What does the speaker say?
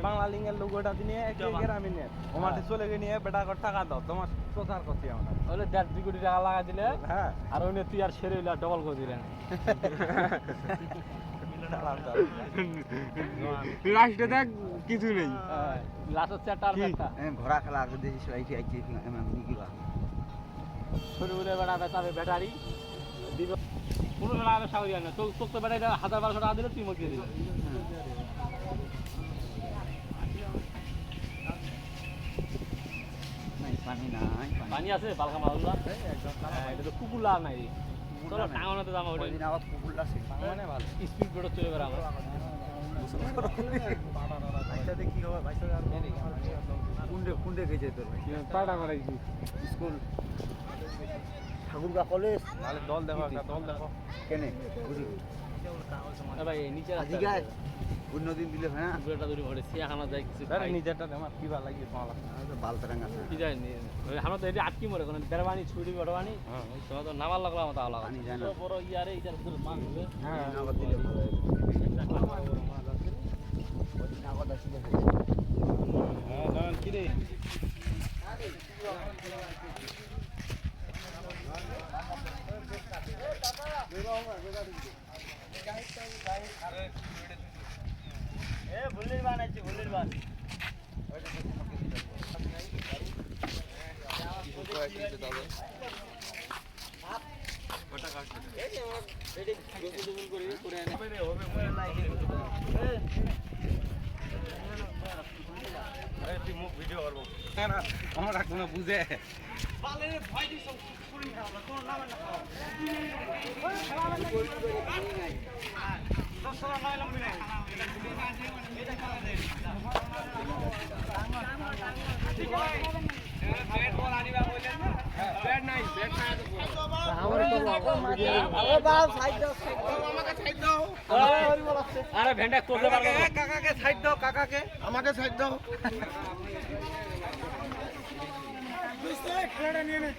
বাংলা লিঙ্গের লোগোটা নিয়ে গ্রামে নিয়ে ওমাতে চলে গিয়ে নিয়ে বেটা কর টাকা দাও তোমার প্রচার করছি আমরা তাহলে 1.5 কোটি টাকা লাগা দিলে হ্যাঁ আর ওনে তুই আর সেরে হইলা ডবল করে দিলেন লাস্টে দেখ কিছু নেই লাস্ট হচ্ছে একটা ঘোড়া খেলা আগে দেখি সবাই আইছি আমি কি শুরু করে বেটা বেচাবে ব্যাটারি দিব 15 টাকা সাউরি আনে তো তো ব্যাটারি 1000-1200 টাকা দিলে তুই মুখ দিয়ে দিবি পানি নাই পানি আছে বালকা মালদা এটা তো কুকুলা নাই চলো টাঙানোতে যাবো ওটা দিন আবার কুকুর লাগছে মানে ভালো স্পিড বোর্ড চলে বেড়া আমার ভাইসাতে কি হবে ভাইসাতে আর কুন্ডে গেছে তোর পাড়া মারাইছি স্কুল ঠাকুরগা কলেজ তাহলে দল দেখো একটা দল দেখো কেনে বুঝি ভাই নিচে আজিগায় অন্যদিন দিলে হয় না দুটা দূরে ভরে সিয়াখানা যাই কিছু আরে নিজেরটা আমার কি ভালো লাগে পাওয়া বালতারাং আছে কি জানি আমরা তো এটি আটকি মরে কোনো বেরবানি ছুটি বেরবানি হ্যাঁ তোমার তো নামার লাগলাম তা লাগা পানি যায় না বড় ইয়ারে ইটার ভিতরে মাছ হবে হ্যাঁ আবার দিলে ভালো হবে ওদিন আবার আসলে হ্যাঁ দাঁড়ান কি রে ভুলির বান আছে ভুলির বান ভিডিও করবো না আমরা কোনো বুঝে আরে ভেন্ডা করতে পারবো কাকাকে সাইড দাও কাকাকে আমাকে সাইড দাও খেলাটা নিয়ে নে